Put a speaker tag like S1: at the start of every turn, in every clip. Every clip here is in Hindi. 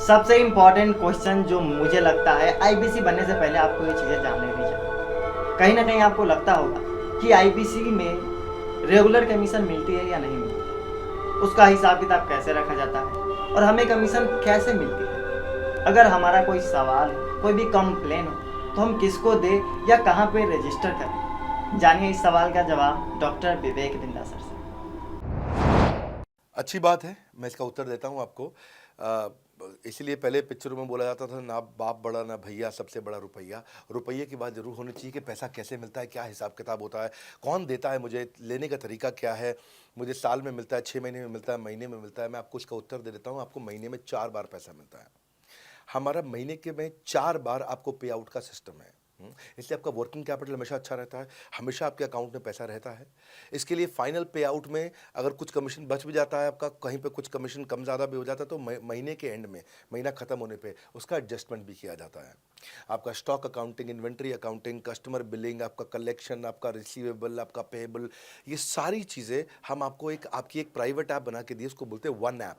S1: सबसे इम्पोर्टेंट क्वेश्चन जो मुझे लगता है आईबीसी बनने से पहले आपको ये चीज़ें जान लेनी चाहिए। कहीं ना कहीं आपको लगता होगा कि आईबीसी में रेगुलर कमीशन मिलती है या नहीं मिलती, उसका हिसाब किताब कैसे रखा जाता है और हमें कमीशन कैसे मिलती है। अगर हमारा कोई सवाल हो, कोई भी कंप्लेन हो, तो हम किसको दें या कहाँ पे रजिस्टर करें। जानिए इस सवाल का जवाब डॉक्टर विवेक बिंदा सर से।
S2: अच्छी बात है, मैं इसका उत्तर देता हूँ आपको। इसीलिए पहले पिक्चरों में बोला जाता था ना बाप बड़ा ना भैया, सबसे बड़ा रुपया। रुपये की बात ज़रूर होनी चाहिए कि पैसा कैसे मिलता है, क्या हिसाब किताब होता है, कौन देता है, मुझे लेने का तरीका क्या है, मुझे साल में मिलता है, 6 महीने में मिलता है, महीने में मिलता है। मैं आपको इसका उत्तर दे देता हूँ। आपको महीने में 4 बार पैसा मिलता है। हमारा महीने के में 4 बार आपको पे आउट का सिस्टम है। इसलिए आपका वर्किंग कैपिटल हमेशा अच्छा रहता है, हमेशा आपके अकाउंट में पैसा रहता है। इसके लिए फाइनल पे आउट में अगर कुछ कमीशन बच भी जाता है आपका, कहीं पे कुछ कमीशन कम ज़्यादा भी हो जाता है, तो महीने के एंड में, महीना ख़त्म होने पे उसका एडजस्टमेंट भी किया जाता है। आपका stock accounting, inventory accounting, customer billing, आपका कलेक्शन, आपका रिसीवेबल, आपका पेएबल, ये सारी चीज़ें हम आपको आपकी एक प्राइवेट ऐप बना के दिए, उसको बोलते हैं वन ऐप।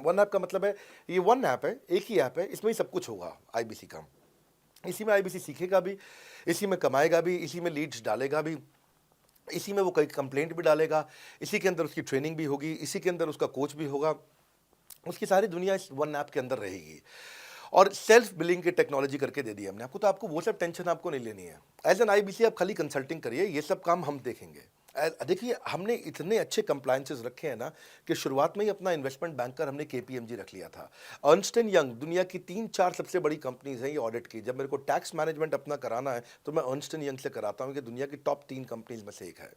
S2: वन ऐप का मतलब है, ये वन ऐप है, एक ही ऐप है, इसमें ही सब कुछ होगा आईबीसी का। इसी में आईबीसी सीखेगा भी, इसी में कमाएगा भी, इसी में लीड्स डालेगा भी, इसी में वो कई कंप्लेंट भी डालेगा, इसी के अंदर उसकी ट्रेनिंग भी होगी, इसी के अंदर उसका कोच भी होगा। उसकी सारी दुनिया इस वन ऐप के अंदर रहेगी। और सेल्फ बिलिंग की टेक्नोलॉजी करके दे दी हमने आपको, तो आपको वो सब टेंशन आपको नहीं लेनी है। एज एन आईबीसी आप खाली कंसल्टिंग करिए, ये सब काम हम देखेंगे। देखिए, हमने इतने अच्छे कंप्लायंसेस रखे हैं ना कि शुरुआत में ही अपना इन्वेस्टमेंट बैंकर हमने केपीएमजी रख लिया था। अर्नस्ट एंड यंग दुनिया की 3-4 सबसे बड़ी कंपनीज हैं ये ऑडिट की। जब मेरे को टैक्स मैनेजमेंट अपना कराना है तो मैं अर्नस्ट एंड यंग से कराता हूँ, कि दुनिया की टॉप 3 कंपनीज में से एक है।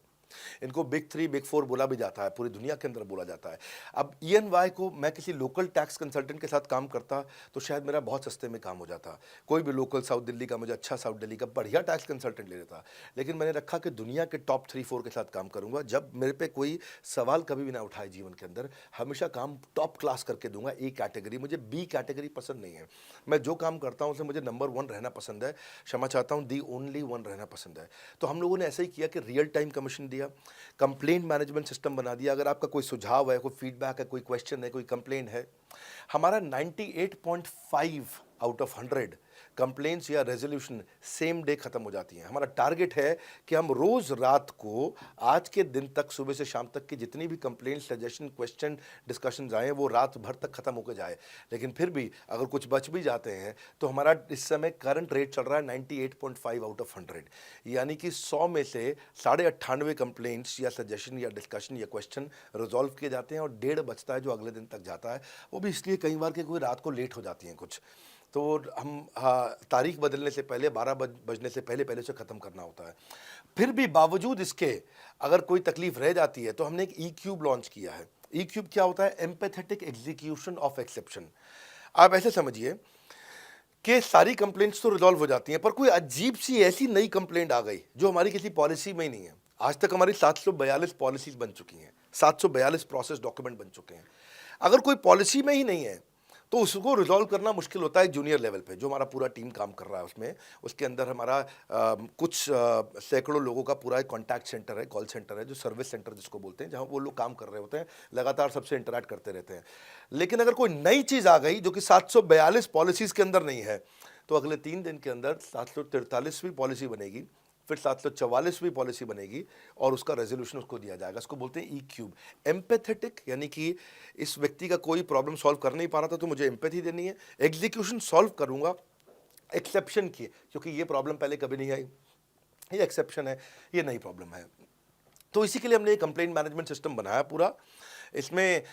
S2: इनको बिग 3, बिग 4 बोला भी जाता है, पूरी दुनिया के अंदर बोला जाता है। अब ईएनवाई को मैं किसी लोकल टैक्स कंसल्टेंट के साथ काम करता तो शायद मेरा बहुत सस्ते में काम हो जाता। कोई भी लोकल साउथ दिल्ली का, मुझे अच्छा साउथ दिल्ली का बढ़िया टैक्स कंसल्टेंट ले लेता। लेकिन मैंने रखा कि दुनिया के टॉप 3-4 के साथ काम करूंगा। जब मेरे पे कोई सवाल कभी भी ना उठाए जीवन के अंदर, हमेशा काम टॉप क्लास करके दूंगा। ए कैटेगरी, मुझे बी कैटेगरी पसंद नहीं है। मैं जो काम करता हूं उसमें मुझे नंबर 1 रहना पसंद है। क्षमा चाहता हूं, दी ओनली 1 रहना पसंद है। तो हम लोगों ने ऐसा ही किया कि रियल टाइम कमीशन दिया, कंप्लेंट मैनेजमेंट सिस्टम बना दिया। अगर आपका कोई सुझाव है, कोई फीडबैक है, कोई क्वेश्चन है, कोई कंप्लेंट है, हमारा 98.5 आउट ऑफ 100 कंप्लेंट्स या रेजोल्यूशन सेम डे खत्म हो जाती हैं। हमारा टारगेट है कि हम रोज रात को, आज के दिन तक, सुबह से शाम तक की जितनी भी कंप्लेंट, सजेशन, क्वेश्चन, डिस्कशन आए, वो रात भर तक खत्म होकर जाए। लेकिन फिर भी अगर कुछ बच भी जाते हैं तो हमारा इस समय करंट रेट चल रहा है 98.5 आउट ऑफ 100, यानी कि 100 में से 98.5 कंप्लेंट्स या सजेशन या डिस्कशन या क्वेश्चन रिजॉल्व किए जाते हैं, और 1.5 बचता है जो अगले दिन तक जाता है। वो भी इसलिए कई बार कि कोई रात को लेट हो जाती हैं कुछ, तो हम, हाँ, तारीख बदलने से पहले, 12 बजने से पहले पहले से ख़त्म करना होता है। फिर भी बावजूद इसके अगर कोई तकलीफ रह जाती है तो हमने एक ई क्यूब लॉन्च किया है। ई क्यूब क्या होता है? Empathetic execution of exception. आप ऐसे समझिए कि सारी कंप्लेंट्स तो रिजॉल्व हो जाती हैं, पर कोई अजीब सी ऐसी नई कंप्लेंट आ गई जो हमारी किसी पॉलिसी में ही नहीं है। आज तक हमारी 742 पॉलिसीज बन चुकी हैं, 742 प्रोसेस डॉक्यूमेंट बन चुके हैं। अगर कोई पॉलिसी में ही नहीं है तो उसको रिजॉल्व करना मुश्किल होता है जूनियर लेवल पे, जो हमारा पूरा टीम काम कर रहा है उसमें। उसके अंदर हमारा कुछ सैकड़ों लोगों का पूरा एक कॉन्टैक्ट सेंटर है, कॉल सेंटर है, जो सर्विस सेंटर जिसको बोलते हैं, जहाँ वो लोग काम कर रहे होते हैं, लगातार सबसे इंटरैक्ट करते रहते हैं। लेकिन अगर कोई नई चीज़ आ गई जो कि 742 पॉलिसीज़ के अंदर नहीं है, तो अगले 3 दिन के अंदर 743वीं पॉलिसी बनेगी, फिर 744वीं पॉलिसी बनेगी, और उसका रेजोल्यूशन उसको दिया जाएगा। इसको बोलते हैं ई क्यूब। एम्पैथेटिक, यानी कि इस व्यक्ति का कोई प्रॉब्लम सॉल्व कर नहीं पा रहा था तो मुझे एम्पैथी देनी है। एग्जीक्यूशन सॉल्व करूंगा एक्सेप्शन की, क्योंकि ये प्रॉब्लम पहले कभी नहीं आई, ये एक्सेप्शन है, ये नई प्रॉब्लम है। तो इसी के लिए हमने एक कंप्लेंट मैनेजमेंट सिस्टम बनाया पूरा। इसमें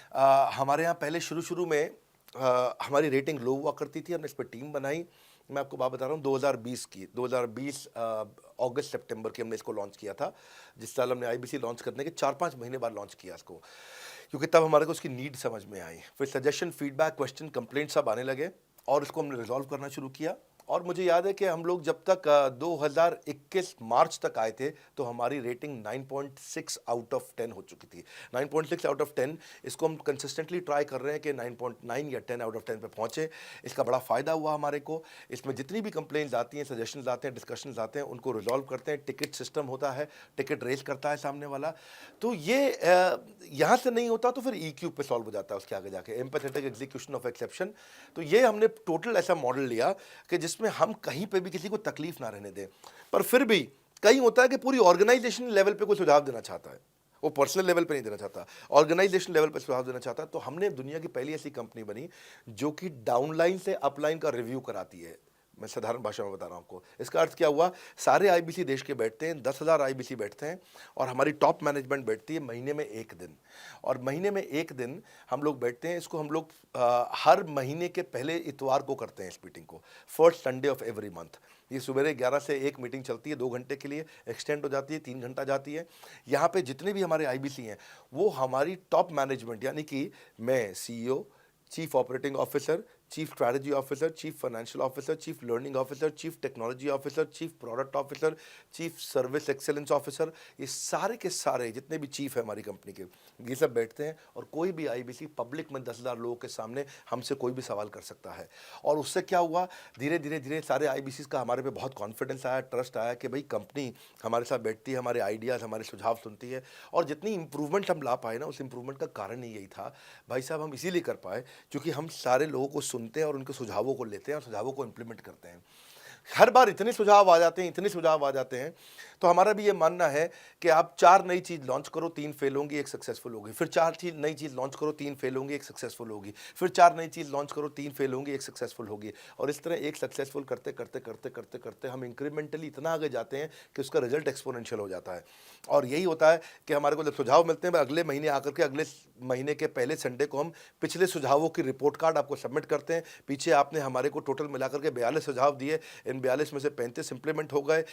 S2: हमारे यहाँ पहले शुरू शुरू में हमारी रेटिंग लो हुआ करती थी, हमने इस पर टीम बनाई। मैं आपको बात बता रहा हूँ 2020 अगस्त सितंबर की हमने इसको लॉन्च किया था। जिस साल हमने आईबीसी लॉन्च करने के 4-5 महीने बाद लॉन्च किया इसको, क्योंकि तब हमारे को उसकी नीड समझ में आई। फिर सजेशन, फीडबैक, क्वेश्चन, कंप्लेंट सब आने लगे, और इसको हमने रिजॉल्व करना शुरू किया। और मुझे याद है कि हम लोग जब तक 2021 मार्च तक आए थे तो हमारी रेटिंग 9.6 आउट ऑफ 10 हो चुकी थी। 9.6 आउट ऑफ 10, इसको हम कंसिस्टेंटली ट्राई कर रहे हैं कि 9.9 या 10 आउट ऑफ 10 पे पहुंचे। इसका बड़ा फ़ायदा हुआ हमारे को। इसमें जितनी भी कंप्लेंट्स आती हैं, सजेशंस आते हैं, डिस्कशंस आते हैं, उनको रिजॉल्व करते हैं। टिकट सिस्टम होता है, टिकट रेस करता है सामने वाला। तो ये यहाँ से नहीं होता तो फिर EQ पे सॉल्व हो जाता है उसके आगे जाके, एम्पैथेटिक एग्जीक्यूशन ऑफ एक्सेप्शन। तो ये हमने टोटल ऐसा मॉडल लिया कि जिसमें हम कहीं पे भी किसी को तकलीफ ना रहने दें। पर फिर भी कहीं होता है कि पूरी ऑर्गेनाइजेशन लेवल पे कोई सुझाव देना चाहता है, वो पर्सनल लेवल पे नहीं देना चाहता, ऑर्गेनाइजेशन लेवल पे सुझाव देना चाहता है। तो हमने दुनिया की पहली ऐसी कंपनी बनी जो कि डाउनलाइन से अपलाइन का रिव्यू कराती है। मैं साधारण भाषा में बता रहा हूँ आपको। इसका अर्थ क्या हुआ, सारे IBC देश के बैठते हैं, 10,000 IBC बैठते हैं और हमारी टॉप मैनेजमेंट बैठती है महीने में एक दिन। और महीने में एक दिन हम लोग बैठते हैं। इसको हम लोग हर महीने के पहले इतवार को करते हैं इस मीटिंग को, first Sunday off every month. ये सुबह 11 से एक मीटिंग चलती है, 2 घंटे के लिए एक्सटेंड हो जाती है, 3 घंटा जाती है। यहाँ पे जितने भी हमारे IBC हैं वो हमारी टॉप मैनेजमेंट, यानी कि मैं CEO, chief operating officer, chief strategy officer, chief financial officer, chief learning officer, chief technology officer, chief product officer, chief service excellence officer, ये सारे के सारे जितने भी चीफ है हमारी कंपनी के, ये सब बैठते हैं। और कोई भी IBC पब्लिक में 10,000 लोगों के सामने हमसे कोई भी सवाल कर सकता है। और उससे क्या हुआ, धीरे धीरे धीरे सारे IBCs का हमारे पे बहुत कॉन्फिडेंस आया, ट्रस्ट आया कि भाई कंपनी हमारे साथ बैठती है, हमारे आइडियाज़, हमारे सुझाव सुनती है। और जितनी इंप्रूवमेंट हम ला पाए ना, उस इंप्रूवमेंट का कारण ही यही था भाई साहब, हम इसीलिए कर पाए क्योंकि हम सारे लोगों को सुनते हैं और उनके सुझावों को लेते हैं और सुझावों को इंप्लीमेंट करते हैं। हर बार इतने सुझाव आ जाते हैं, इतने सुझाव आ जाते हैं। तो हमारा भी ये मानना है कि आप 4 नई चीज़ लॉन्च करो, 3 फेल होंगी, 1 सक्सेसफुल होगी। फिर 4 नई चीज़ लॉन्च करो, 3 फेल होंगी, 1 सक्सेसफुल होगी। फिर 4 नई चीज़ लॉन्च करो, 3 फेल होंगी, 1 सक्सेसफुल होगी। और इस तरह 1 सक्सेसफुल करते करते करते करते करते हम इंक्रीमेंटली इतना आगे जाते हैं कि उसका रिजल्ट एक्सपोनेंशियल हो जाता है। और यही होता है कि हमारे को जब सुझाव मिलते हैं, अगले महीने आकर के अगले महीने के पहले संडे को हम पिछले सुझावों की रिपोर्ट कार्ड आपको सबमिट करते हैं। पीछे आपने हमारे को टोटल मिलाकर के 42 सुझाव दिए, इन 42 में से 35 इंप्लीमेंट हो गए,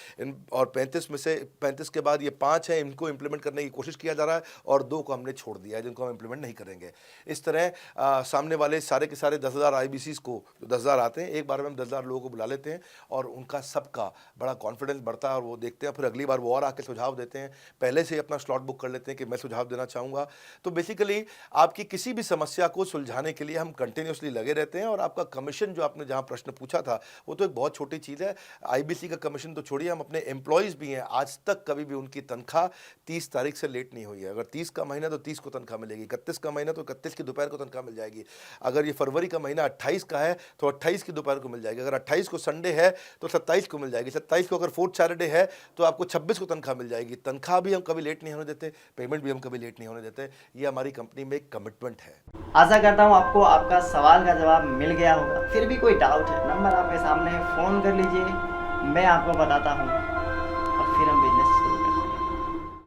S2: और 35 में से 35 के बाद ये 5 हैं, इनको इंप्लीमेंट करने की कोशिश किया जा रहा है, और 2 को हमने छोड़ दिया है जिनको हम इंप्लीमेंट नहीं करेंगे। इस तरह सामने वाले सारे के सारे 10,000 IBCs को, 10,000 आते हैं, एक बार में हम 10,000 लोगों को बुला लेते हैं और उनका सबका बड़ा कॉन्फिडेंस बढ़ता है और वो देखते हैं, फिर अगली बार वो और आके सुझाव देते हैं। पहले से ही अपना स्लॉट बुक कर लेते हैं कि मैं सुझाव देना चाहूँगा। तो बेसिकली आपकी किसी भी समस्या को सुलझाने के लिए हम कंटिन्यूसली लगे रहते हैं। और आपका कमीशन, जो आपने जहाँ प्रश्न पूछा था, वो तो एक बहुत छोटी चीज़ है। IBC का कमीशन तो छोड़िए, हम अपने एम्प्लॉयज़ भी हैं, आज तक कभी भी उनकी तनख्वाह 30 तारीख से लेट नहीं हुई है। अगर 30 का महीना तो 30 को तनख्वाह मिलेगी, 31 का महीना तो 31 की दोपहर को तनख्वाह मिल जाएगी। अगर ये फरवरी का महीना 28 का है तो 28 की दोपहर को मिल जाएगी। अगर 28 को संडे है तो 27 को मिल जाएगी। 27 को अगर फोर्थ सैटरडे है तो आपको 26 को तनख्वाह मिल जाएगी। तनख्वाह भी हम कभी लेट नहीं होने देते, पेमेंट भी हम कभी लेट नहीं होने देते। ये हमारी कंपनी में एक कमिटमेंट है।
S1: आशा करता हूँ आपको आपका सवाल का जवाब मिल गया होगा। फिर भी कोई डाउट है, नंबर आपके सामने है, फ़ोन कर लीजिए, मैं आपको बताता हूँ।